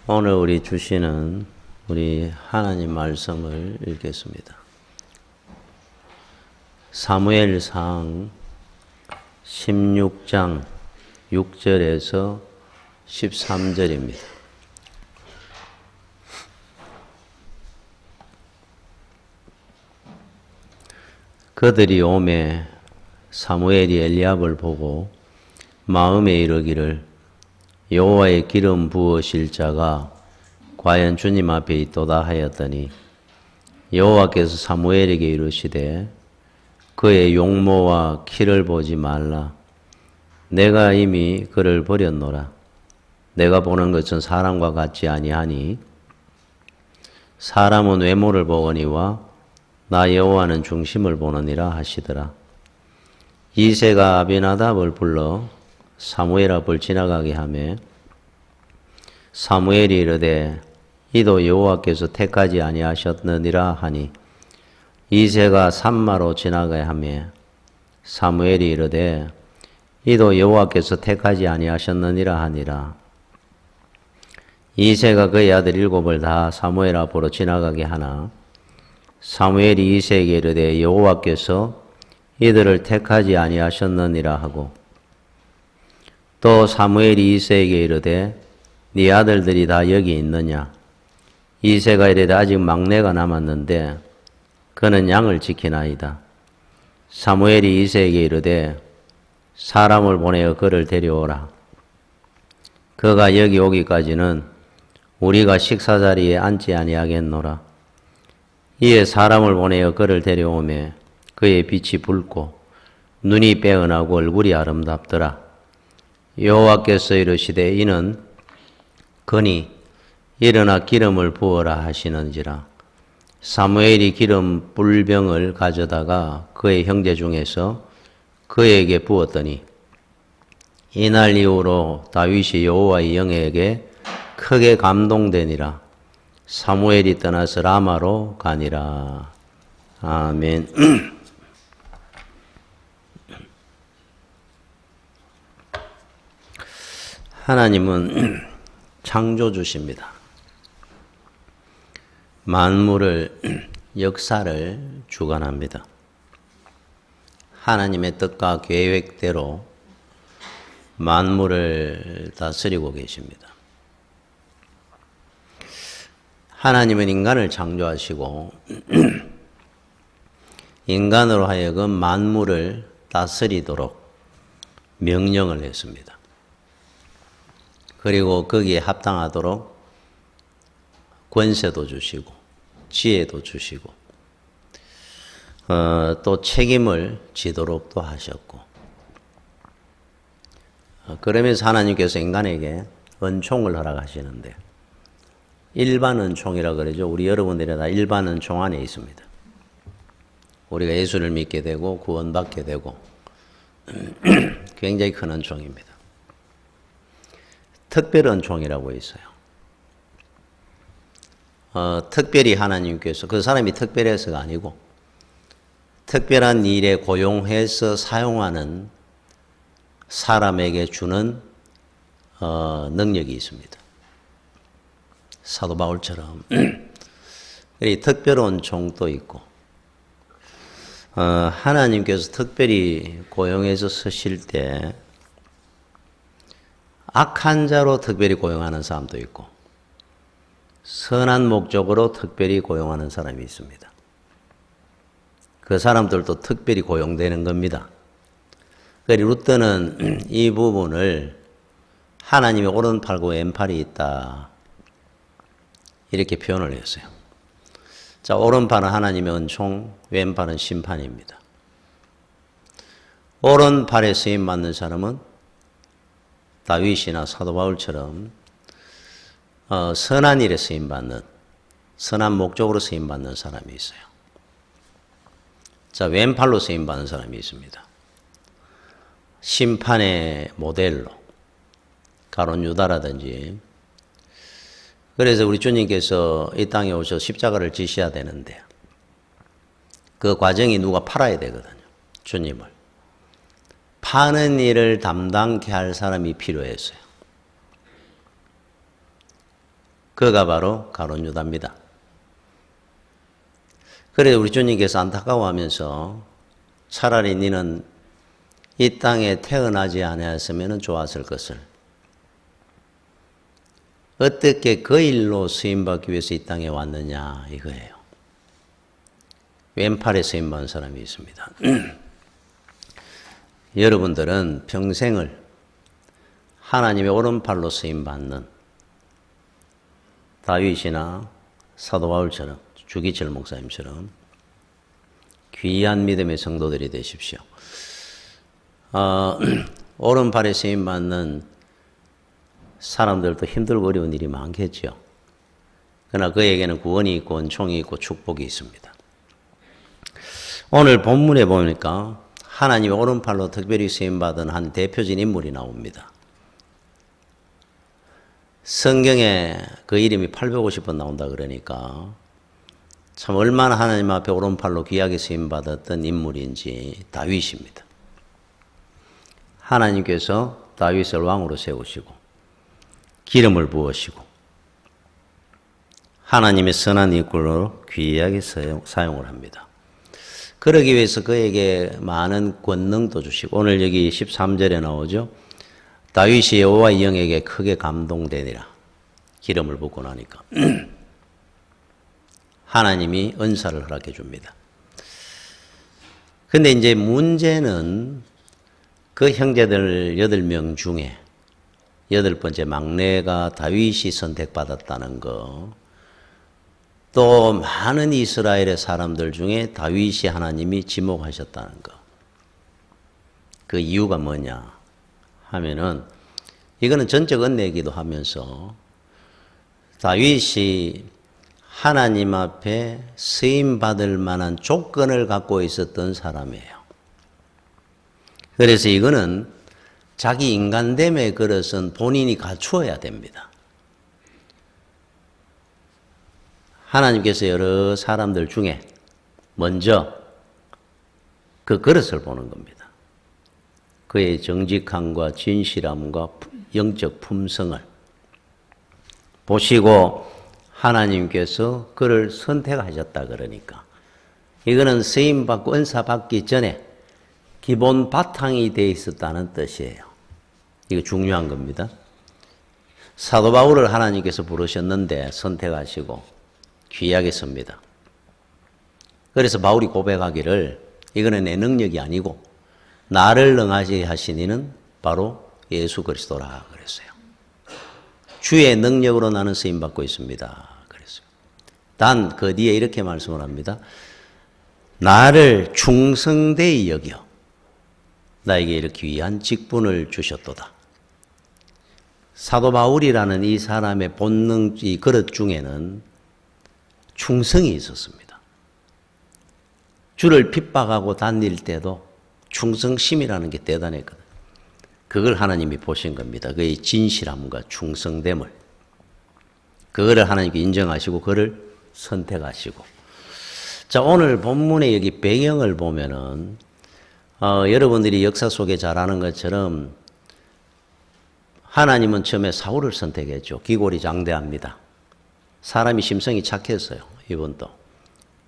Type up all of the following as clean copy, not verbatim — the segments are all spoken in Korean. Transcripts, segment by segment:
오늘 우리 주시는 우리 하나님 말씀을 읽겠습니다. 사무엘상 16장 6절에서 13절입니다. 그들이 오매 사무엘이 엘리압을 보고 마음에 이르기를 여호와의 기름 부으실 자가 과연 주님 앞에 있도다 하였더니 여호와께서 사무엘에게 이르시되 그의 용모와 키를 보지 말라. 내가 이미 그를 버렸노라. 내가 보는 것은 사람과 같지 아니하니 사람은 외모를 보거니와 나 여호와는 중심을 보느니라 하시더라. 이새가 아비나답을 불러 사무엘 앞을 지나가게 하매 사무엘이 이르되 이도 여호와께서 택하지 아니하셨느니라 하니 이새가 산마로 지나가게 하매 사무엘이 이르되 이도 여호와께서 택하지 아니하셨느니라 하니라. 이새가 그의 아들 7을 다 사무엘 앞으로 지나가게 하나 사무엘이 이새에게 이르되 여호와께서 이들을 택하지 아니하셨느니라 하고 또 사무엘이 이새에게 이르되 네 아들들이 다 여기 있느냐? 이새가 이르되 아직 막내가 남았는데 그는 양을 지키나이다. 사무엘이 이새에게 이르되 사람을 보내어 그를 데려오라. 그가 여기 오기까지는 우리가 식사자리에 앉지 아니하겠노라. 이에 사람을 보내어 그를 데려오매 그의 빛이 붉고 눈이 빼어나고 얼굴이 아름답더라. 여호와께서 이르시되 이는 그니 일어나 기름을 부어라 하시는지라. 사무엘이 기름 뿔병을 가져다가 그의 형제 중에서 그에게 부었더니 이날 이후로 다윗이 여호와의 영에게 크게 감동되니라. 사무엘이 떠나서 라마로 가니라. 아멘. 하나님은 창조주십니다. 만물을, 역사를 주관합니다. 하나님의 뜻과 계획대로 만물을 다스리고 계십니다. 하나님은 인간을 창조하시고 인간으로 하여금 만물을 다스리도록 명령을 했습니다. 그리고 거기에 합당하도록 권세도 주시고 지혜도 주시고 또 책임을 지도록 또 하셨고 그러면서 하나님께서 인간에게 은총을 허락하시는데 일반 은총이라 그러죠. 우리 여러분들이 다 일반 은총 안에 있습니다. 우리가 예수를 믿게 되고 구원받게 되고 굉장히 큰 은총입니다. 특별 은총이라고 있어요. 특별히 하나님께서 그 사람이 특별해서가 아니고 특별한 일에 고용해서 사용하는 사람에게 주는 능력이 있습니다. 사도 바울처럼 특별 은총도 있고 하나님께서 특별히 고용해서 쓰실 때 악한 자로 특별히 고용하는 사람도 있고 선한 목적으로 특별히 고용하는 사람이 있습니다. 그 사람들도 특별히 고용되는 겁니다. 그래서 루터는 이 부분을 하나님의 오른팔과 왼팔이 있다 이렇게 표현을 했어요. 자, 오른팔은 하나님의 은총, 왼팔은 심판입니다. 오른팔에 쓰임 받는 사람은 다윗이나 사도 바울처럼 선한 일에 쓰임받는, 선한 목적으로 쓰임받는 사람이 있어요. 자, 왼팔로 쓰임받는 사람이 있습니다. 심판의 모델로, 가론 유다라든지. 그래서 우리 주님께서 이 땅에 오셔서 십자가를 지셔야 되는데 그 과정이 누가 팔아야 되거든요. 주님을. 파는 일을 담당케 할 사람이 필요했어요. 그가 바로 가룟 유다입니다. 그래도 우리 주님께서 안타까워하면서 차라리 너는 이 땅에 태어나지 아니하였으면 좋았을 것을, 어떻게 그 일로 쓰임받기 위해서 이 땅에 왔느냐 이거예요. 왼팔에 쓰임받은 사람이 있습니다. 여러분들은 평생을 하나님의 오른팔로 쓰임받는 다윗이나 사도 바울처럼, 주기철 목사님처럼 귀한 믿음의 성도들이 되십시오. 오른팔에 쓰임받는 사람들도 힘들고 어려운 일이 많겠죠. 그러나 그에게는 구원이 있고 은총이 있고 축복이 있습니다. 오늘 본문에 보니까 하나님의 오른팔로 특별히 쓰임받은 한 대표적인 인물이 나옵니다. 성경에 그 이름이 850번 나온다 그러니까 참 얼마나 하나님 앞에 오른팔로 귀하게 쓰임받았던 인물인지 다윗입니다. 하나님께서 다윗을 왕으로 세우시고 기름을 부으시고 하나님의 선한 일꾼으로 귀하게 사용을 합니다. 그러기 위해서 그에게 많은 권능도 주시고, 오늘 여기 13절에 나오죠. 다윗이 여호와의 영에게 크게 감동되니라. 기름을 붓고 나니까 하나님이 은사를 허락해 줍니다. 근데 이제 문제는 그 형제들 8명 중에 8번째 막내가 다윗이 선택받았다는 거, 또 많은 이스라엘의 사람들 중에 다윗이 하나님이 지목하셨다는 거. 그 이유가 뭐냐 하면은, 이거는 전적 은혜이기도 하면서 다윗이 하나님 앞에 쓰임받을 만한 조건을 갖고 있었던 사람이에요. 그래서 이거는 자기 인간됨의 그릇은 본인이 갖추어야 됩니다. 하나님께서 여러 사람들 중에 먼저 그 그릇을 보는 겁니다. 그의 정직함과 진실함과 영적 품성을 보시고 하나님께서 그를 선택하셨다 그러니까, 이거는 쓰임받고 은사받기 전에 기본 바탕이 되어 있었다는 뜻이에요. 이거 중요한 겁니다. 사도 바울을 하나님께서 부르셨는데 선택하시고 귀하게 씁니다. 그래서 바울이 고백하기를, 이거는 내 능력이 아니고 나를 능하게 하신 이는 바로 예수 그리스도라 그랬어요. 주의 능력으로 나는 쓰임받고 있습니다 그랬어요. 단 그 뒤에 이렇게 말씀을 합니다. 나를 충성되이 여겨 나에게 이렇게 귀한 직분을 주셨도다. 사도 바울이라는 이 사람의 본능, 이 그릇 중에는 충성이 있었습니다. 주를 핍박하고 다닐 때도 충성심이라는 게 대단했거든요. 그걸 하나님이 보신 겁니다. 그의 진실함과 충성됨을. 그거를 하나님께 인정하시고 그를 선택하시고. 자, 오늘 본문의 여기 배경을 보면은 여러분들이 역사 속에 잘 아는 것처럼 하나님은 처음에 사울을 선택했죠. 기골이 장대합니다. 사람이 심성이 착했어요. 이분도.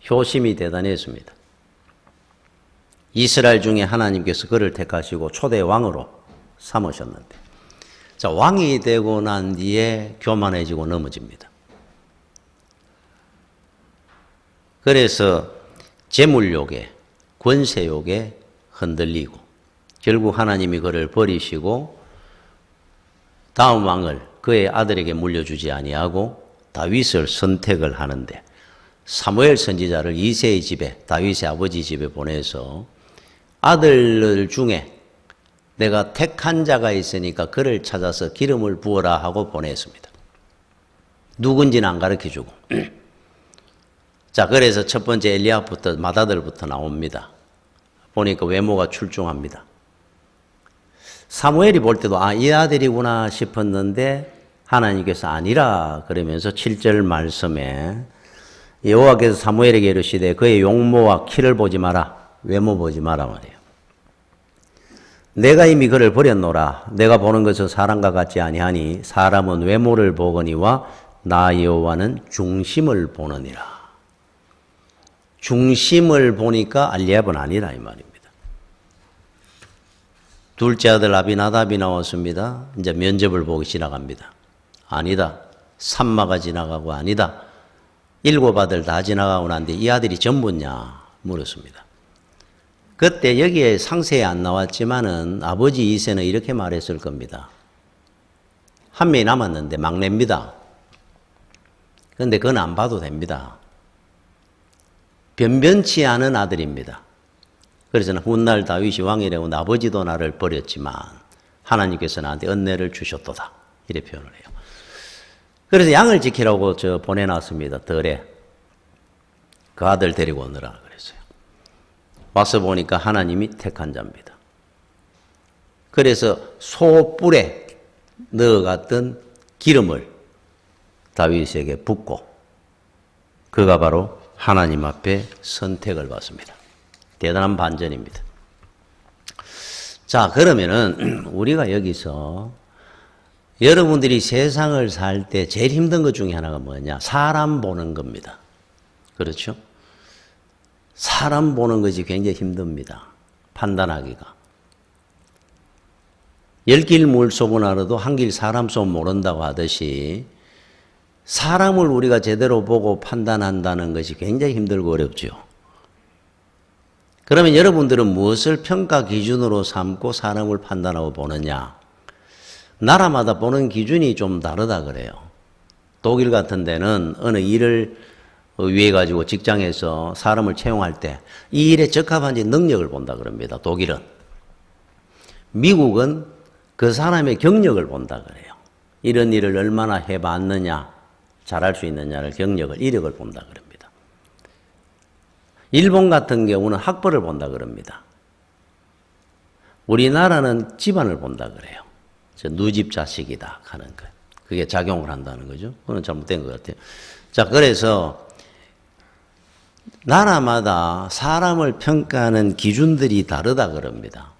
효심이 대단했습니다. 이스라엘 중에 하나님께서 그를 택하시고 초대 왕으로 삼으셨는데, 자, 왕이 되고 난 뒤에 교만해지고 넘어집니다. 그래서 재물욕에, 권세욕에 흔들리고 결국 하나님이 그를 버리시고 다음 왕을 그의 아들에게 물려주지 아니하고 다윗을 선택을 하는데, 사무엘 선지자를 이새의 집에, 다윗의 아버지 집에 보내서 아들들 중에 내가 택한 자가 있으니까 그를 찾아서 기름을 부어라 하고 보냈습니다. 누군지는 안 가르쳐주고. 자, 그래서 첫 번째 엘리압부터 맏아들부터 나옵니다. 보니까 외모가 출중합니다. 사무엘이 볼 때도 이 아들이구나 싶었는데 하나님께서 아니라 그러면서 7절 말씀에 여호와께서 사무엘에게 이르시되 그의 용모와 키를 보지 마라, 외모 보지 마라 말이에요. 내가 이미 그를 버렸노라. 내가 보는 것은 사람과 같지 아니하니 사람은 외모를 보거니와 나 여호와는 중심을 보느니라. 중심을 보니까 알리압은 아니라 이 말입니다. 둘째 아들 아비나답이 나왔습니다. 이제 면접을 보기 지나갑니다. 아니다. 삼마가 지나가고 아니다. 일곱 아들 다 지나가고 난데 이 아들이 전부냐 물었습니다. 그때 여기에 상세히 안 나왔지만은 아버지 이새는 이렇게 말했을 겁니다. 한 명이 남았는데 막내입니다. 그런데 그건 안 봐도 됩니다. 변변치 않은 아들입니다. 그래서 훗날 다윗이 왕이라고 아버지도 나를 버렸지만 하나님께서 나한테 은혜를 주셨도다. 이렇게 표현을 해요. 그래서 양을 지키라고 보내놨습니다. 덜에. 그 아들 데리고 오느라 그랬어요. 와서 보니까 하나님이 택한 자입니다. 그래서 소뿔에 넣어갔던 기름을 다윗에게 붓고 그가 바로 하나님 앞에 선택을 받습니다. 대단한 반전입니다. 자, 그러면은 우리가 여기서 여러분들이 세상을 살 때 제일 힘든 것 중에 하나가 뭐냐? 사람 보는 겁니다. 그렇죠? 사람 보는 것이 굉장히 힘듭니다. 판단하기가. 열 길 물속은 알아도 한 길 사람 속 모른다고 하듯이 사람을 우리가 제대로 보고 판단한다는 것이 굉장히 힘들고 어렵죠. 그러면 여러분들은 무엇을 평가 기준으로 삼고 사람을 판단하고 보느냐? 나라마다 보는 기준이 좀 다르다 그래요. 독일 같은 데는 어느 일을 위해 가지고 직장에서 사람을 채용할 때 이 일에 적합한지 능력을 본다 그럽니다. 독일은. 미국은 그 사람의 경력을 본다 그래요. 이런 일을 얼마나 해봤느냐, 잘할 수 있느냐를 경력을, 이력을 본다 그럽니다. 일본 같은 경우는 학벌을 본다 그럽니다. 우리나라는 집안을 본다 그래요. 누집 자식이다 하는 거. 그게 작용을 한다는 거죠. 그건 잘못된 것 같아요. 자, 그래서 나라마다 사람을 평가하는 기준들이 다르다 그럽니다.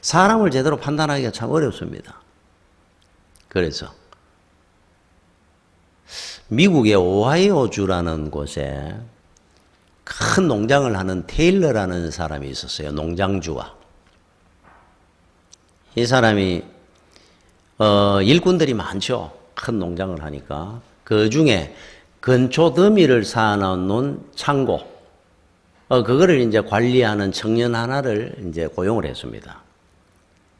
사람을 제대로 판단하기가 참 어렵습니다. 그래서 미국의 오하이오주라는 곳에 큰 농장을 하는 테일러라는 사람이 있었어요. 농장주가. 이 사람이 일꾼들이 많죠. 큰 농장을 하니까. 그 중에 건초 더미를 쌓아놓은 창고, 그거를 이제 관리하는 청년 하나를 이제 고용을 했습니다.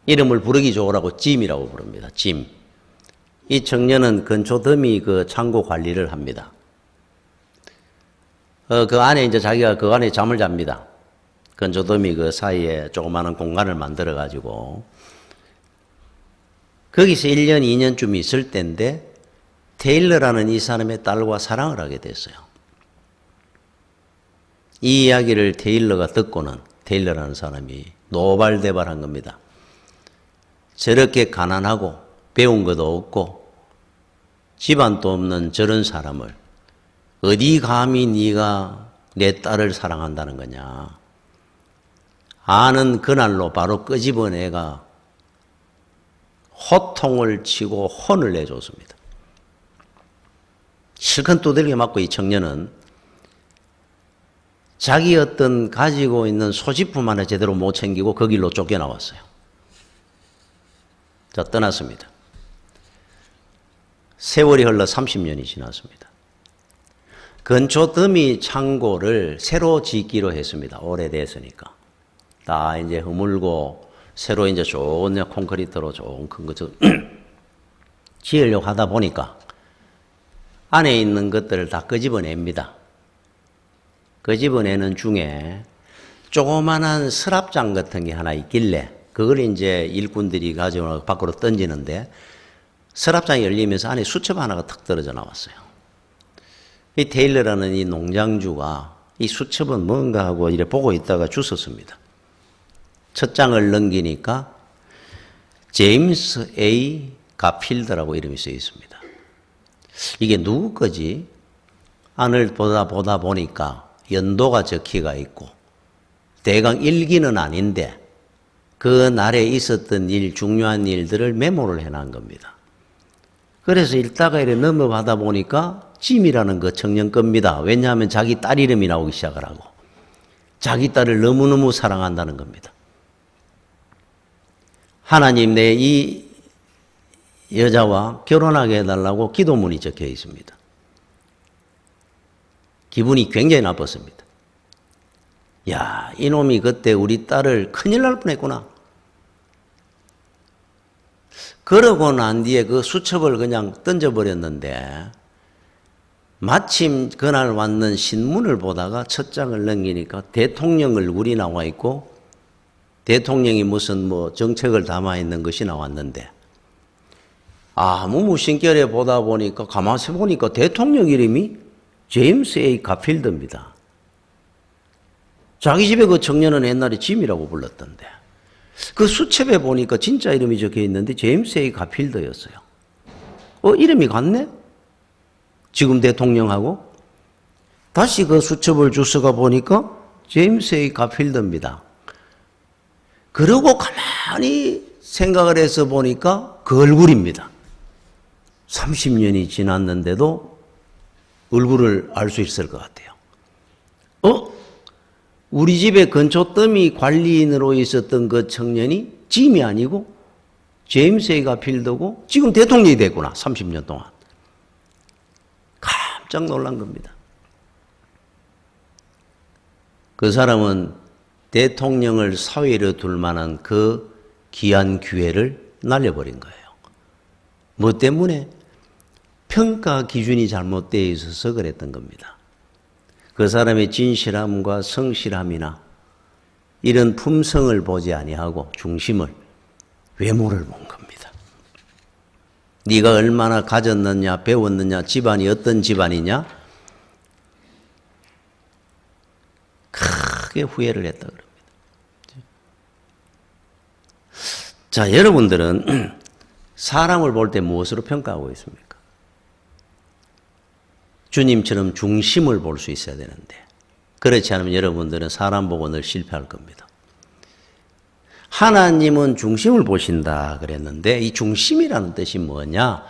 이름을 부르기 좋으라고 짐이라고 부릅니다. 짐. 이 청년은 건초 더미 그 창고 관리를 합니다. 그 안에 이제 자기가 그 안에 잠을 잡니다. 건초 더미 그 사이에 조그마한 공간을 만들어 가지고 거기서 1년, 2년쯤 있을 때인데 테일러라는 이 사람의 딸과 사랑을 하게 됐어요. 이 이야기를 테일러가 듣고는 테일러라는 사람이 노발대발한 겁니다. 저렇게 가난하고 배운 것도 없고 집안도 없는 저런 사람을 어디 감히 네가 내 딸을 사랑한다는 거냐. 아는 그날로 바로 끄집어내가 호통을 치고 혼을 내줬습니다. 실컷 두들겨 맞고 이 청년은 자기 어떤 가지고 있는 소지품 하나 제대로 못 챙기고 그 길로 쫓겨나왔어요. 자, 떠났습니다. 세월이 흘러 30년이 지났습니다. 건초 더미 창고를 새로 짓기로 했습니다. 오래됐으니까. 다 이제 허물고 새로 이제 좋은 콘크리트로 좋은 큰 거 지으려고 하다 보니까 안에 있는 것들을 다 끄집어냅니다. 끄집어내는 중에 조그만한 서랍장 같은 게 하나 있길래 그걸 이제 일꾼들이 가져오고 밖으로 던지는데 서랍장이 열리면서 안에 수첩 하나가 탁 떨어져 나왔어요. 이 테일러라는 이 농장주가 이 수첩은 뭔가 하고 이래 보고 있다가 주웠습니다. 첫 장을 넘기니까 제임스 A. 가필드라고 이름이 써 있습니다. 이게 누구 거지? 안을 보다 보니까 연도가 적혀가 있고 대강 일기는 아닌데 그 날에 있었던 일, 중요한 일들을 메모를 해놓은 겁니다. 그래서 읽다가 이렇게 넘어가다 보니까 짐이라는 거 청년 겁니다. 왜냐하면 자기 딸 이름이 나오기 시작을 하고 자기 딸을 너무너무 사랑한다는 겁니다. 하나님, 내 이 여자와 결혼하게 해달라고 기도문이 적혀 있습니다. 기분이 굉장히 나빴습니다. 야, 이놈이 그때 우리 딸을 큰일 날 뻔했구나. 그러고 난 뒤에 그 수첩을 그냥 던져버렸는데 마침 그날 왔는 신문을 보다가 첫 장을 넘기니까 대통령 얼굴이 나와 있고 대통령이 무슨 정책을 담아 있는 것이 나왔는데 아무 무심결에 보다 보니까 가만히 보니까 대통령 이름이 제임스 A. 가필드입니다. 자기 집에 그 청년은 옛날에 짐이라고 불렀던데 그 수첩에 보니까 진짜 이름이 적혀 있는데 제임스 A. 가필드였어요. 이름이 같네? 지금 대통령하고? 다시 그 수첩을 주워가 보니까 제임스 A. 가필드입니다. 그러고 가만히 생각을 해서 보니까 그 얼굴입니다. 30년이 지났는데도 얼굴을 알 수 있을 것 같아요. 우리 집에 근처 더미 관리인으로 있었던 그 청년이 짐이 아니고 제임스 A. 가필드고 지금 대통령이 됐구나. 30년 동안. 깜짝 놀란 겁니다. 그 사람은 대통령을 사회로 둘 만한 그 귀한 기회를 날려버린 거예요. 뭐 때문에? 평가 기준이 잘못되어 있어서 그랬던 겁니다. 그 사람의 진실함과 성실함이나 이런 품성을 보지 아니하고 중심을, 외모를 본 겁니다. 네가 얼마나 가졌느냐, 배웠느냐, 집안이 어떤 집안이냐, 크게 후회를 했다 그럽니다. 자, 여러분들은 사람을 볼 때 무엇으로 평가하고 있습니까? 주님처럼 중심을 볼 수 있어야 되는데 그렇지 않으면 여러분들은 사람 보고 늘 실패할 겁니다. 하나님은 중심을 보신다 그랬는데 이 중심이라는 뜻이 뭐냐?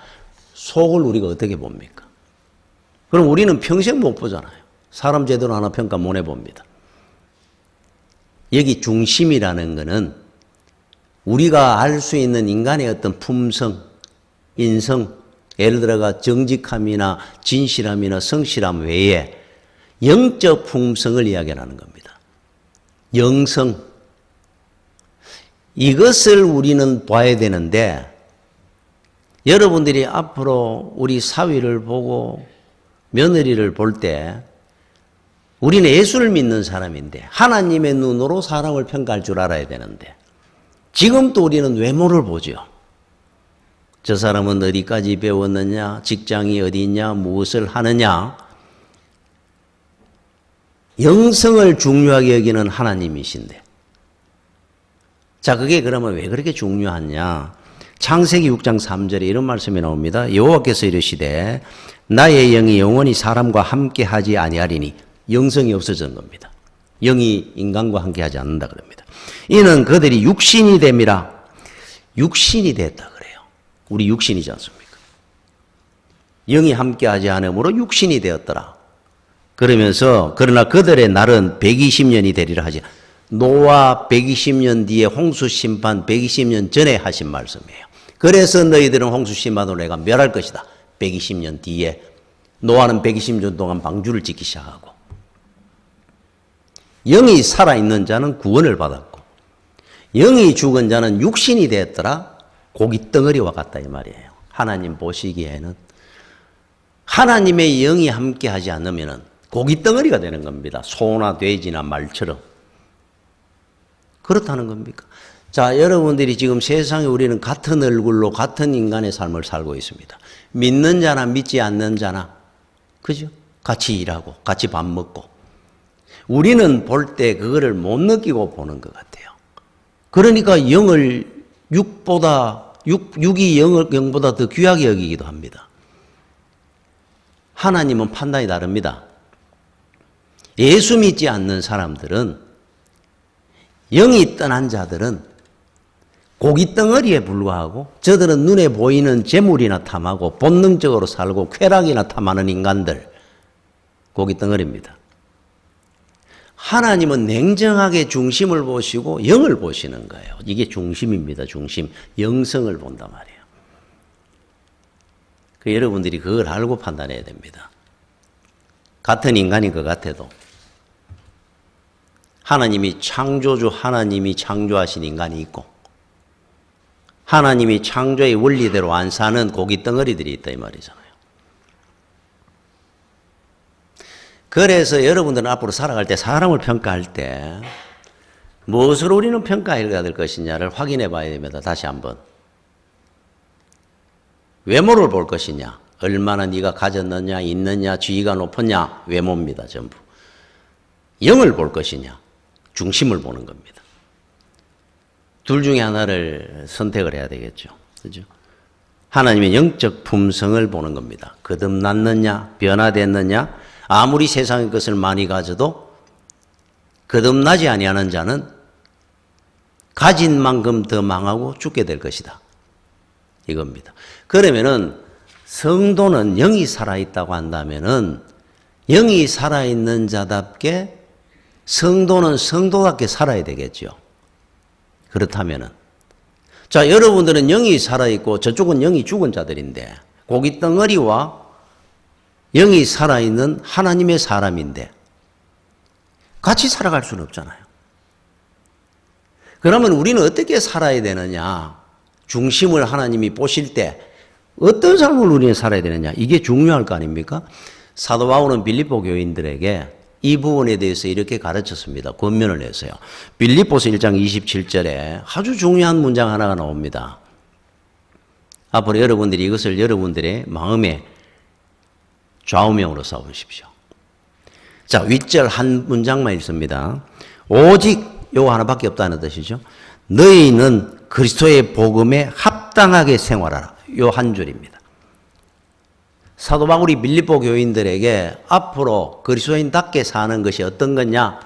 속을 우리가 어떻게 봅니까? 그럼 우리는 평생 못 보잖아요. 사람 제대로 하나 평가 못 해봅니다. 여기 중심이라는 것은 우리가 알 수 있는 인간의 어떤 품성, 인성, 예를 들어가 정직함이나 진실함이나 성실함 외에 영적 품성을 이야기하는 겁니다. 영성. 이것을 우리는 봐야 되는데 여러분들이 앞으로 우리 사위를 보고 며느리를 볼 때 우리는 예수를 믿는 사람인데 하나님의 눈으로 사람을 평가할 줄 알아야 되는데 지금도 우리는 외모를 보죠. 저 사람은 어디까지 배웠느냐, 직장이 어디 있냐, 무엇을 하느냐. 영성을 중요하게 여기는 하나님이신데. 자, 그게 그러면 왜 그렇게 중요하냐? 창세기 6장 3절에 이런 말씀이 나옵니다. 여호와께서 이르시되 나의 영이 영원히 사람과 함께 하지 아니하리니 영성이 없어진 겁니다. 영이 인간과 함께 하지 않는다 그럽니다. 이는 그들이 육신이 됨이라. 육신이 됐다 그래요. 우리 육신이지 않습니까? 영이 함께하지 않으므로 육신이 되었더라. 그러면서 그러나 그들의 날은 120년이 되리라 하지. 노아 120년 뒤에 홍수 심판 120년 전에 하신 말씀이에요. 그래서 너희들은 홍수 심판으로 내가 멸할 것이다. 120년 뒤에. 노아는 120년 동안 방주를 짓기 시작하고. 영이 살아있는 자는 구원을 받았고 영이 죽은 자는 육신이 되었더라. 고기 덩어리와 같다 이 말이에요. 하나님 보시기에는 하나님의 영이 함께하지 않으면 고기 덩어리가 되는 겁니다. 소나 돼지나 말처럼. 그렇다는 겁니까? 자, 여러분들이 지금 세상에 우리는 같은 얼굴로 같은 인간의 삶을 살고 있습니다. 믿는 자나 믿지 않는 자나, 그죠? 같이 일하고 같이 밥 먹고 우리는 볼 때 그거를 못 느끼고 보는 것 같아요. 그러니까 영을 육이 영보다 더 귀하게 여기기도 합니다. 하나님은 판단이 다릅니다. 예수 믿지 않는 사람들은, 영이 떠난 자들은 고깃 덩어리에 불과하고 저들은 눈에 보이는 재물이나 탐하고 본능적으로 살고 쾌락이나 탐하는 인간들, 고깃 덩어리입니다. 하나님은 냉정하게 중심을 보시고 영을 보시는 거예요. 이게 중심입니다. 중심. 영성을 본단 말이에요. 여러분들이 그걸 알고 판단해야 됩니다. 같은 인간인 것 같아도 하나님이 창조주 하나님이 창조하신 인간이 있고 하나님이 창조의 원리대로 안 사는 고깃 덩어리들이 있다 이 말이잖아요. 그래서 여러분들은 앞으로 살아갈 때 사람을 평가할 때 무엇을 우리는 평가해야 될 것이냐를 확인해 봐야 됩니다. 다시 한번. 외모를 볼 것이냐, 얼마나 네가 가졌느냐, 있느냐, 지위가 높으냐, 외모입니다. 전부. 영을 볼 것이냐, 중심을 보는 겁니다. 둘 중에 하나를 선택을 해야 되겠죠. 그죠? 하나님의 영적 품성을 보는 겁니다. 거듭났느냐, 변화됐느냐, 아무리 세상의 것을 많이 가져도 거듭나지 아니하는 자는 가진 만큼 더 망하고 죽게 될 것이다. 이겁니다. 그러면은 성도는 영이 살아있다고 한다면은 영이 살아있는 자답게 성도는 성도답게 살아야 되겠죠. 그렇다면은. 자, 여러분들은 영이 살아있고 저쪽은 영이 죽은 자들인데 고깃 덩어리와 영이 살아있는 하나님의 사람인데 같이 살아갈 수는 없잖아요. 그러면 우리는 어떻게 살아야 되느냐? 중심을 하나님이 보실 때 어떤 삶을 우리는 살아야 되느냐? 이게 중요할 거 아닙니까? 사도 바울은 빌립보 교인들에게 이 부분에 대해서 이렇게 가르쳤습니다. 권면을 해서요. 빌립보서 1장 27절에 아주 중요한 문장 하나가 나옵니다. 앞으로 여러분들이 이것을 여러분들의 마음에 좌우명으로 써보십시오. 자, 윗절 한 문장만 읽습니다. 오직 요거 하나밖에 없다는 뜻이죠. 너희는 그리스도의 복음에 합당하게 생활하라. 요 한 줄입니다. 사도 바울이 빌립보 교인들에게 앞으로 그리스도인답게 사는 것이 어떤 거냐?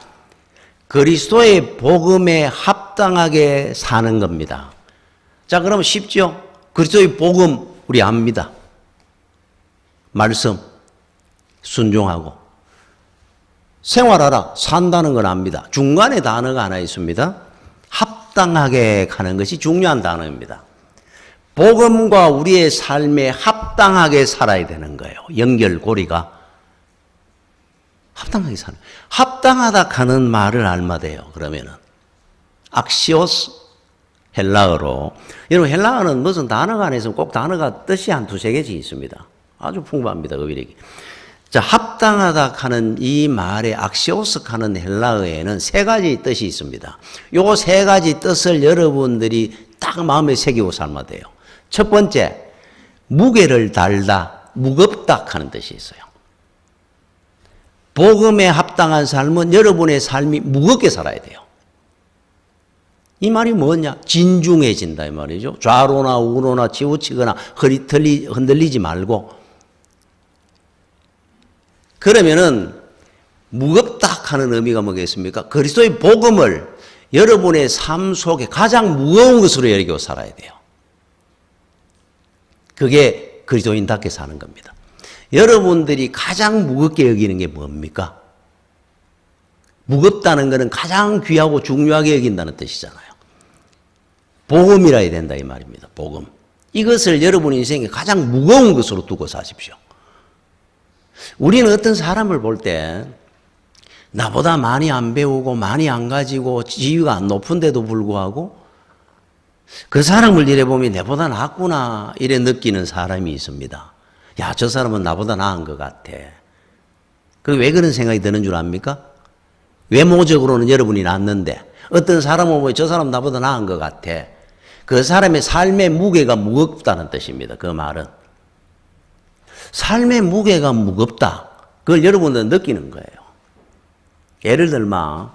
그리스도의 복음에 합당하게 사는 겁니다. 자, 그러면 쉽죠? 그리스도의 복음 우리 압니다. 말씀 순종하고 생활하라 산다는 건 압니다. 중간에 단어가 하나 있습니다. 합당하게 가는 것이 중요한 단어입니다. 복음과 우리의 삶에 합당하게 살아야 되는 거예요. 연결고리가 합당하게 사는. 합당하다 하는 말을 알마돼요. 그러면은 악시오스 헬라어로. 여러분 헬라어는 무슨 단어가 안 있으면 꼭 단어가 뜻이 한 두세 개씩 있습니다. 아주 풍부합니다. 의미력이. 자, 합당하다 하는 이 말의 악시오스 하는 헬라어에는 세 가지 뜻이 있습니다. 요 세 가지 뜻을 여러분들이 딱 마음에 새기고 살면 돼요. 첫 번째, 무게를 달다, 무겁다 하는 뜻이 있어요. 복음에 합당한 삶은 여러분의 삶이 무겁게 살아야 돼요. 이 말이 뭐냐? 진중해진다 이 말이죠. 좌로나 우로나 치우치거나 흔들리지 말고. 그러면은 무겁다 하는 의미가 뭐겠습니까? 그리스도의 복음을 여러분의 삶 속에 가장 무거운 것으로 여기고 살아야 돼요. 그게 그리스도인답게 사는 겁니다. 여러분들이 가장 무겁게 여기는 게 뭡니까? 무겁다는 것은 가장 귀하고 중요하게 여긴다는 뜻이잖아요. 복음이라 해야 된다 이 말입니다. 복음. 이것을 여러분 인생에 가장 무거운 것으로 두고 사십시오. 우리는 어떤 사람을 볼 때 나보다 많이 안 배우고 많이 안 가지고 지위가 안 높은데도 불구하고 그 사람을 이래 보면 내보다 낫구나 이래 느끼는 사람이 있습니다. 야, 저 사람은 나보다 나은 것 같아. 그 왜 그런 생각이 드는 줄 압니까? 외모적으로는 여러분이 낫는데 어떤 사람은 뭐 저 사람 나보다 나은 것 같아. 그 사람의 삶의 무게가 무겁다는 뜻입니다. 그 말은. 삶의 무게가 무겁다. 그걸 여러분들은 느끼는 거예요. 예를 들면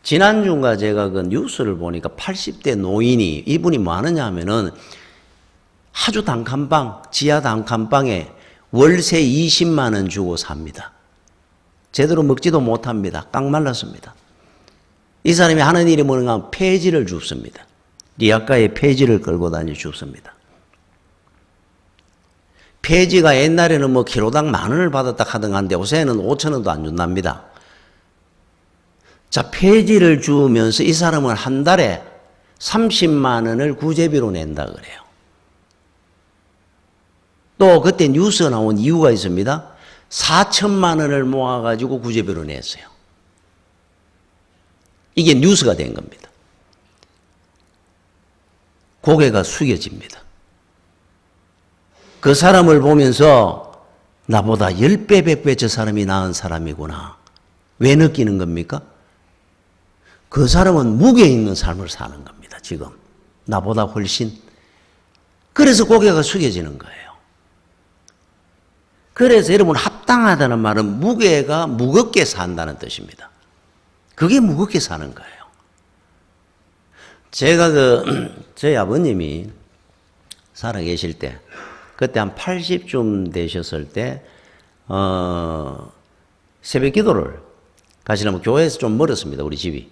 지난주인가 제가 그 뉴스를 보니까 80대 노인이 이분이 뭐 하느냐 하면은 아주 단칸방, 지하 단칸방에 월세 20만 원 주고 삽니다. 제대로 먹지도 못합니다. 깡 말랐습니다. 이 사람이 하는 일이 뭔가 폐지를 줍습니다. 리아카의 폐지를 끌고 다니 죽습니다. 폐지가 옛날에는 뭐 키로당 10,000원을 받았다 하던간데 요새는 5,000원도 안 준답니다. 자, 폐지를 주면서 이 사람은 한 달에 30만 원을 구제비로 낸다 그래요. 또 그때 뉴스가 나온 이유가 있습니다. 4천만 원을 모아가지고 구제비로 냈어요. 이게 뉴스가 된 겁니다. 고개가 숙여집니다. 그 사람을 보면서 나보다 10배, 100배 저 사람이 나은 사람이구나. 왜 느끼는 겁니까? 그 사람은 무게 있는 삶을 사는 겁니다. 지금 나보다 훨씬. 그래서 고개가 숙여지는 거예요. 그래서 여러분 합당하다는 말은 무게가 무겁게 산다는 뜻입니다. 그게 무겁게 사는 거예요. 제가 저희 아버님이 살아계실 때 그때 한 80쯤 되셨을 때 새벽 기도를 가시려면 교회에서 좀 멀었습니다. 우리 집이.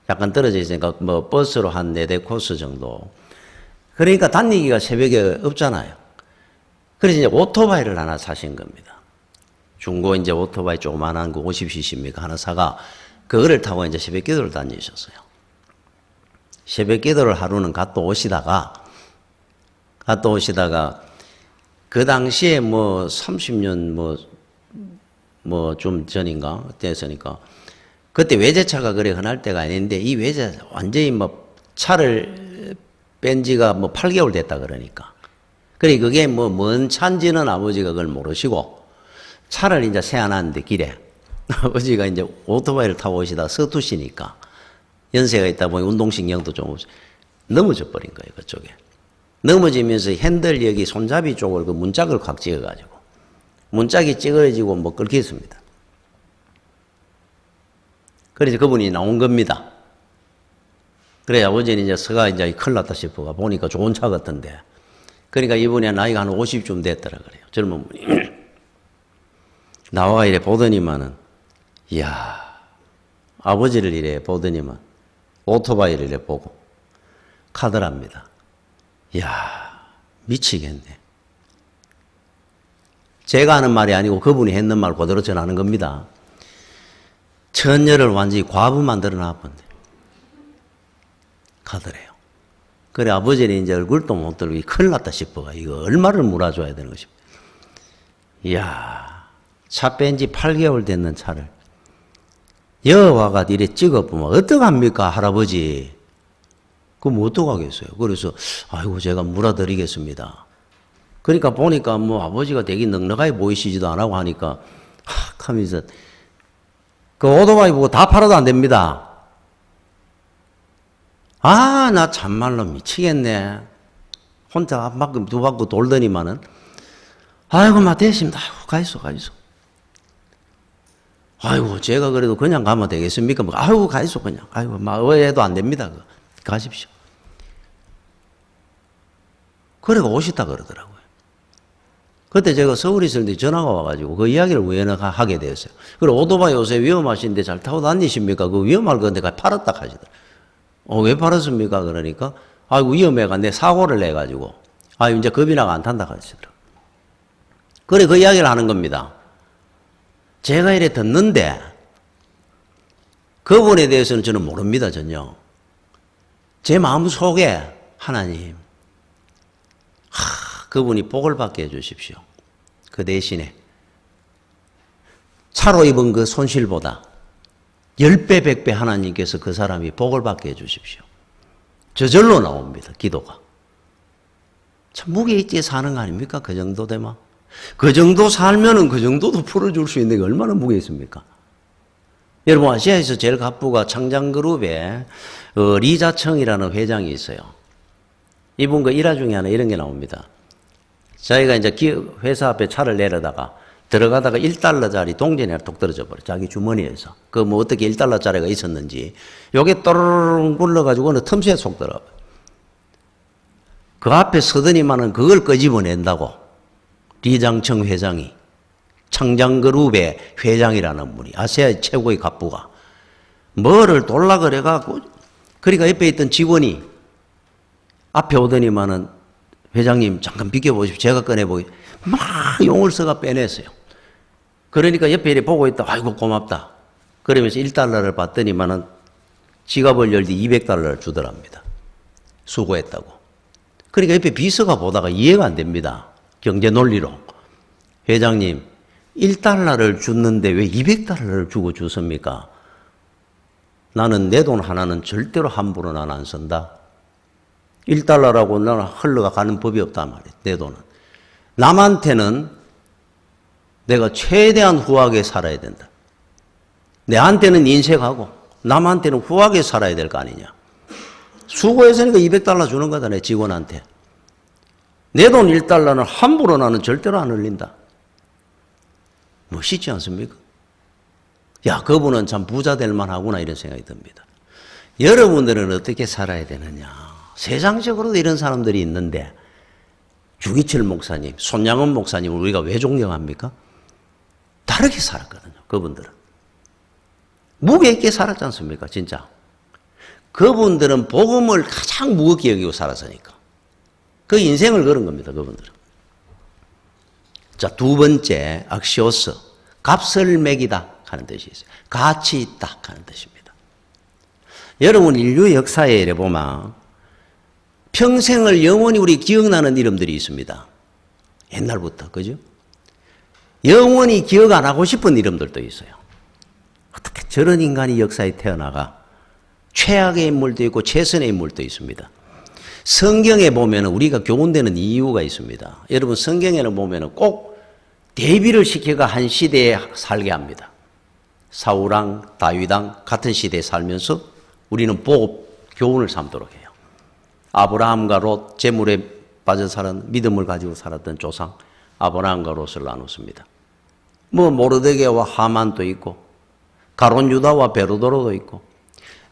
약간 떨어져 있으니까 뭐 버스로 한 4대 코스 정도. 그러니까 다니기가 새벽에 없잖아요. 그래서 이제 오토바이를 하나 사신 겁니다. 중고 이제 오토바이 조그만한 거 50cc입니까? 하나 사가 그거를 타고 이제 새벽 기도를 다니셨어요. 새벽 기도를 하루는 갔다 오시다가 그 당시에 뭐 30년 뭐 좀 전인가 됐으니까 그때 외제차가 그래 흔할 때가 아닌데 이 외제 완전히 뭐 차를 뺀 지가 뭐 8개월 됐다 그러니까. 그래 그게 뭐 뭔 차인지는 아버지가 그걸 모르시고 차를 이제 세워놨는데 길에 아버지가 이제 오토바이를 타고 오시다 서투시니까 연세가 있다 보니 운동신경도 좀 넘어져 버린 거예요. 그쪽에. 넘어지면서 핸들 여기 손잡이 쪽을 그 문짝을 확 찍어가지고 문짝이 찌그러지고 뭐 끓겠습니다. 그래서 그분이 나온 겁니다. 그래 아버지는 이제 서가 이제 큰일 났다 싶어가 보니까 좋은 차 같던데. 그러니까 이분이 나이가 한 50쯤 됐더라 그래요. 젊은 분이. 나와 이래 보더니만은 이야 아버지를 이래 보더니만 오토바이를 이래 보고 카더랍니다. 이야 미치겠네. 제가 하는 말이 아니고 그분이 했는 말 그대로 전하는 겁니다. 처녀를 완전히 과부 만들어 놨던데 가더래요. 그래 아버지는 이제 얼굴도 못 들고 큰일 났다 싶어가 이거 얼마를 몰아줘야 되는 것입니다. 이야 차 뺀 지 8개월 됐는 차를 여와가 이래 찍어보면 어떡합니까 할아버지. 그럼 어떡하겠어요. 그래서 아이고 제가 물어드리겠습니다. 그러니까 보니까 뭐 아버지가 되게 넉넉하게 보이시지도 안 하고 하니까 하면서 그 오토바이 보고 다 팔아도 안 됩니다. 아, 나 참말로 미치겠네. 혼자 한 바퀴 두 바퀴 돌더니만은 아이고 마 됐습니다. 아이고 가있어. 아이고 제가 그래도 그냥 가면 되겠습니까? 아이고 가있어 그냥. 아이고 마 의해도 안 됩니다. 가십시오. 그래가 오시다 그러더라고요. 그때 제가 서울에 있을 때 전화가 와가지고 그 이야기를 우연히 하게 되었어요. 그리고 오토바이 요새 위험하신데 잘 타고 다니십니까? 그 위험할 건데 팔았다 하시더라고요. 왜 팔았습니까? 그러니까 아이고 위험해가 내 사고를 내가지고 이제 겁이 나가 안 탄다 하시더라고요. 그래 그 이야기를 하는 겁니다. 제가 이래 듣는데 그분에 대해서는 저는 모릅니다 전혀. 제 마음속에 하나님 그분이 복을 받게 해주십시오. 그 대신에 차로 입은 그 손실보다 10배 100배 하나님께서 그 사람이 복을 받게 해주십시오. 저절로 나옵니다. 기도가. 참 무게 있게 사는 거 아닙니까? 그 정도 되면. 그 정도 살면은 그 정도도 풀어줄 수 있는 게 얼마나 무게 있습니까? 여러분 아시아에서 제일 갑부가 창장그룹에 리자청이라는 회장이 있어요. 이분 그 일화 중에 하나 이런 게 나옵니다. 자기가 이제 회사 앞에 차를 내려다가 들어가다가 1달러짜리 동전이 하나 톡 떨어져 버려. 자기 주머니에서. 그 뭐 어떻게 1달러짜리가 있었는지 요게 또르르 굴러가지고 어느 틈새에 속 들어가. 그 앞에 서더니만은 그걸 끄집어낸다고. 리장청 회장이. 창장그룹의 회장이라는 분이. 아시아의 최고의 갑부가. 뭐를 돌라 그래가지고 그러니까 옆에 있던 직원이 앞에 오더니만은 회장님 잠깐 비켜보십시오. 제가 꺼내보기 막 용을 써가 빼냈어요. 그러니까 옆에 이렇게 보고 있다. 아이고 고맙다. 그러면서 1달러를 받더니만은 지갑을 열 때 200달러를 주더랍니다. 수고했다고. 그러니까 옆에 비서가 보다가 이해가 안 됩니다. 경제 논리로. 회장님 1달러를 줬는데 왜 200달러를 주고 줬습니까? 나는 내 돈 하나는 절대로 함부로 난 안 쓴다. 1달러라고 나는 흘러가는 법이 없단 말이에요. 내 돈은. 남한테는 내가 최대한 후하게 살아야 된다. 내한테는 인색하고 남한테는 후하게 살아야 될 거 아니냐. 수고했으니까 200달러 주는 거다, 내 직원한테. 내 돈 1달러는 함부로 나는 절대로 안 흘린다. 멋있지 않습니까? 야, 그분은 참 부자 될 만하구나 이런 생각이 듭니다. 여러분들은 어떻게 살아야 되느냐. 세상적으로도 이런 사람들이 있는데 주기철 목사님, 손양원 목사님을 우리가 왜 존경합니까? 다르게 살았거든요. 그분들은. 무게 있게 살았지 않습니까? 진짜. 그분들은 복음을 가장 무겁게 여기고 살았으니까. 그 인생을 걸은 겁니다. 그분들은. 자, 두 번째 악시오스. 값을 매기다 하는 뜻이 있어요. 가치 있다 하는 뜻입니다. 여러분 인류 역사에 이래 보면 평생을 영원히 우리 기억나는 이름들이 있습니다. 옛날부터, 그죠? 영원히 기억 안 하고 싶은 이름들도 있어요. 어떻게 저런 인간이 역사에 태어나가? 최악의 인물도 있고 최선의 인물도 있습니다. 성경에 보면 우리가 교훈되는 이유가 있습니다. 여러분 성경에는 보면 꼭 대비를 시켜가 한 시대에 살게 합니다. 사울왕, 다윗왕 같은 시대에 살면서 우리는 보고 교훈을 삼도록 해요. 아브라함과 롯, 재물에 빠져 살은 믿음을 가지고 살았던 조상 아브라함과 롯을 나눴습니다. 뭐 모르드게와 하만도 있고 가론 유다와 베로도로도 있고.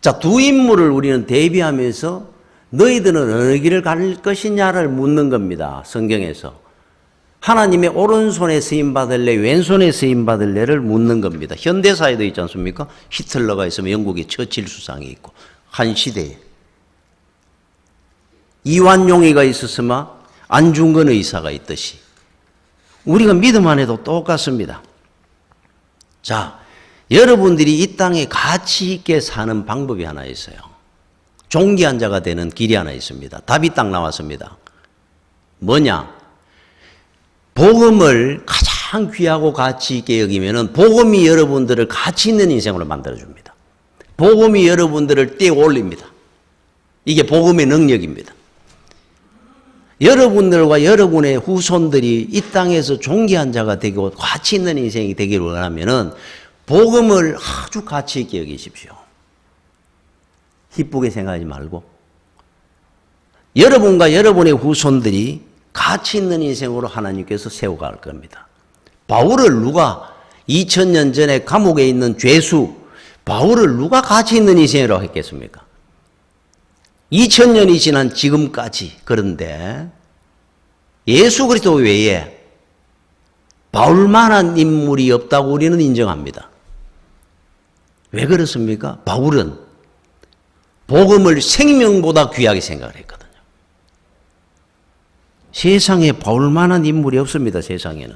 자, 두 인물을 우리는 대비하면서 너희들은 어느 길을 갈 것이냐를 묻는 겁니다. 성경에서. 하나님의 오른손에 쓰임받을래 왼손에 쓰임받을래를 묻는 겁니다. 현대사에도 있지 않습니까? 히틀러가 있으면 영국의 처칠 수상이 있고 한 시대에. 이완용이가 있었으면 안중근 의사가 있듯이 우리가 믿음 안에도 똑같습니다. 자, 여러분들이 이 땅에 가치 있게 사는 방법이 하나 있어요. 존귀한 자가 되는 길이 하나 있습니다. 답이 딱 나왔습니다. 뭐냐? 복음을 가장 귀하고 가치 있게 여기면은 복음이 여러분들을 가치 있는 인생으로 만들어줍니다. 복음이 여러분들을 떼어 올립니다. 이게 복음의 능력입니다. 여러분들과 여러분의 후손들이 이 땅에서 존귀한 자가 되고 가치 있는 인생이 되기를 원하면은 복음을 아주 가치 있게 여기십시오. 기쁘게 생각하지 말고 여러분과 여러분의 후손들이 가치 있는 인생으로 하나님께서 세워갈 겁니다. 바울을 누가 2000년 전에 감옥에 있는 죄수 바울을 누가 가치 있는 인생이라고 했겠습니까? 2000년이 지난 지금까지. 그런데 예수 그리스도 외에 바울만한 인물이 없다고 우리는 인정합니다. 왜 그렇습니까? 바울은 복음을 생명보다 귀하게 생각을 했거든요. 세상에 바울만한 인물이 없습니다. 세상에는.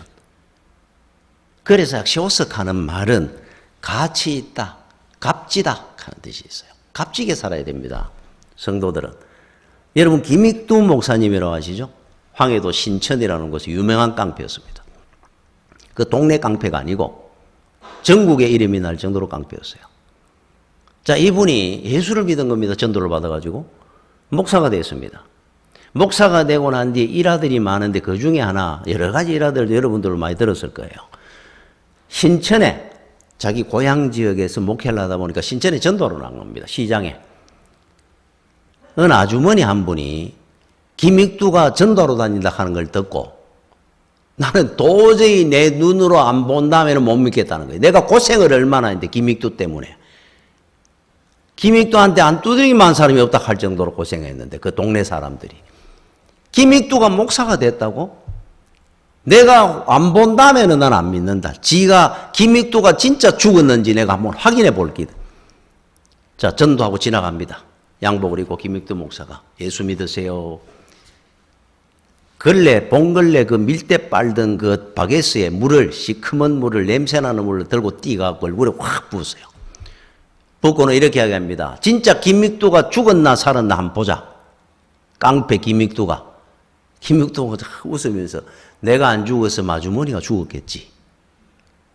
그래서 시오스하는 말은 가치 있다, 값지다 하는 뜻이 있어요. 값지게 살아야 됩니다. 성도들은. 여러분 김익두 목사님이라고 아시죠? 황해도 신천이라는 곳이 유명한 깡패였습니다. 그 동네 깡패가 아니고 전국에 이름이 날 정도로 깡패였어요. 자, 이분이 예수를 믿은 겁니다. 전도를 받아가지고 목사가 됐습니다. 목사가 되고 난 뒤에 일화들이 많은데 그 중에 하나 여러 가지 일화들도 여러분들 많이 들었을 거예요. 신천에 자기 고향 지역에서 목회를 하다 보니까 신천에 전도를 한 겁니다. 시장에. 어느 아주머니 한 분이 김익두가 전도로 다닌다 하는 걸 듣고 나는 도저히 내 눈으로 안 본 다음에는 못 믿겠다는 거예요. 내가 고생을 얼마나 했는데 김익두 때문에. 김익두한테 안 두드리기만 사람이 없다 할 정도로 고생했는데 그 동네 사람들이. 김익두가 목사가 됐다고? 내가 안 본 다음에는 난 안 믿는다. 지가 김익두가 진짜 죽었는지 내가 한번 확인해 볼게. 자, 전도하고 지나갑니다. 양복을 입고 김익두 목사가 예수 믿으세요. 봉근래 그 밀대 빨던 그 바게스에 물을, 시커먼 물을, 냄새나는 물을 들고 뛰어가고 얼굴에 확 부었어요. 붓고는 이렇게 이야기합니다. 진짜 김익두가 죽었나 살았나 한번 보자. 깡패 김익두가 웃으면서 내가 안 죽어서 마주머니가 죽었겠지.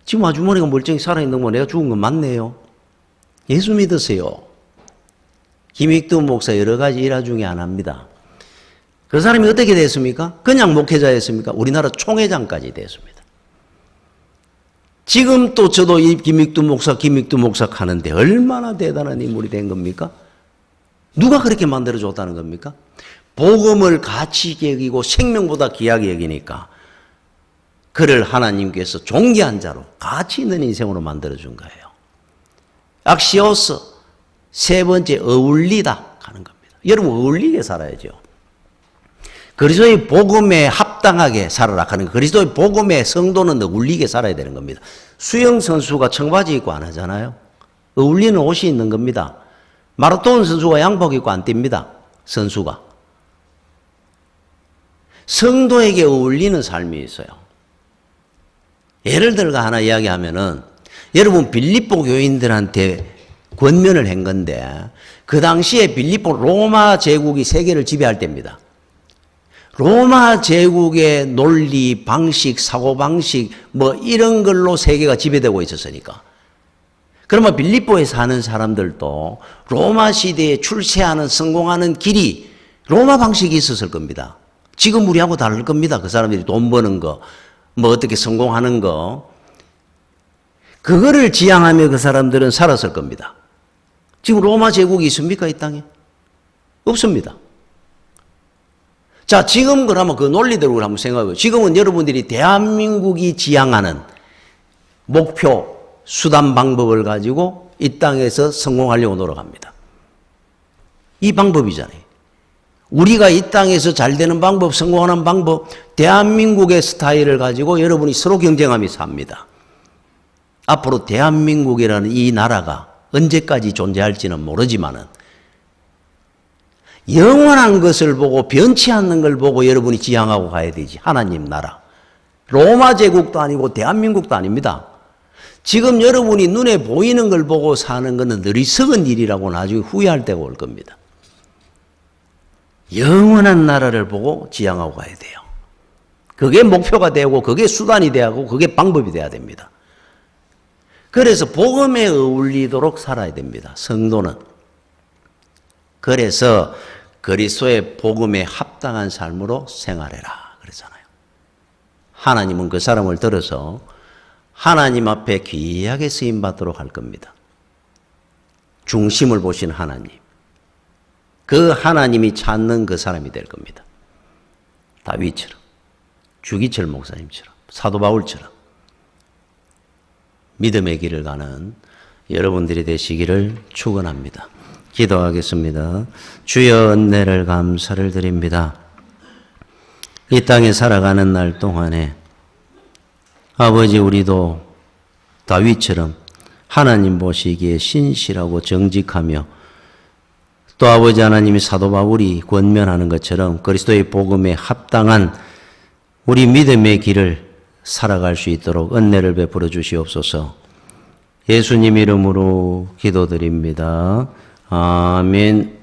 지금 마주머니가 멀쩡히 살아있는 거 내가 죽은 건 맞네요. 예수 믿으세요. 김익두 목사 여러 가지 일화 중에 하나입니다. 그 사람이 어떻게 됐습니까? 그냥 목회자였습니까? 우리나라 총회장까지 됐습니다. 지금 또 저도 이 김익두 목사 하는데 얼마나 대단한 인물이 된 겁니까? 누가 그렇게 만들어줬다는 겁니까? 복음을 가치 여기고 생명보다 귀하게 여기니까 그를 하나님께서 존귀한 자로 가치 있는 인생으로 만들어준 거예요. 악시오스, 세 번째 어울리다 하는 겁니다. 여러분 어울리게 살아야죠. 그리스도의 복음에 합당하게 살아라 하는 거. 그리스도의 복음에 성도는 어울리게 살아야 되는 겁니다. 수영 선수가 청바지 입고 안 하잖아요. 어울리는 옷이 있는 겁니다. 마라톤 선수가 양복 입고 안 뜁니다. 선수가. 성도에게 어울리는 삶이 있어요. 예를 들어 하나 이야기하면은 여러분 빌립보 교인들한테 권면을 한 건데 그 당시에 빌립보 로마 제국이 세계를 지배할 때입니다. 로마 제국의 논리, 방식, 사고방식 뭐 이런 걸로 세계가 지배되고 있었으니까. 그러면 빌립보에 사는 사람들도 로마 시대에 출세하는 성공하는 길이 로마 방식이 있었을 겁니다. 지금 우리하고 다를 겁니다. 그 사람들이 돈 버는 거, 뭐 어떻게 성공하는 거. 그거를 지향하며 그 사람들은 살았을 겁니다. 지금 로마 제국이 있습니까? 이 땅에? 없습니다. 자, 지금 그러면 그 논리대로 한번 생각해보세요. 지금은 여러분들이 대한민국이 지향하는 목표, 수단, 방법을 가지고 이 땅에서 성공하려고 노력합니다. 이 방법이잖아요. 우리가 이 땅에서 잘 되는 방법, 성공하는 방법, 대한민국의 스타일을 가지고 여러분이 서로 경쟁하며 삽니다. 앞으로 대한민국이라는 이 나라가 언제까지 존재할지는 모르지만은 영원한 것을 보고 변치 않는 걸 보고 여러분이 지향하고 가야 되지. 하나님 나라. 로마 제국도 아니고 대한민국도 아닙니다. 지금 여러분이 눈에 보이는 걸 보고 사는 것은 어리석은 일이라고 나중에 후회할 때가 올 겁니다. 영원한 나라를 보고 지향하고 가야 돼요. 그게 목표가 되고 그게 수단이 되고 그게 방법이 돼야 됩니다. 그래서 복음에 어울리도록 살아야 됩니다. 성도는. 그래서 그리스도의 복음에 합당한 삶으로 생활해라 그러잖아요. 하나님은 그 사람을 들어서 하나님 앞에 귀하게 쓰임받도록 할 겁니다. 중심을 보신 하나님. 그 하나님이 찾는 그 사람이 될 겁니다. 다윗처럼, 주기철 목사님처럼, 사도 바울처럼 믿음의 길을 가는 여러분들이 되시기를 축원합니다. 기도하겠습니다. 주여 은혜를 감사를 드립니다. 이 땅에 살아가는 날 동안에 아버지 우리도 다윗처럼 하나님 보시기에 신실하고 정직하며 또 아버지 하나님이 사도 바울이 권면하는 것처럼 그리스도의 복음에 합당한 우리 믿음의 길을 살아갈 수 있도록 은혜를 베풀어 주시옵소서. 예수님 이름으로 기도드립니다. 아멘.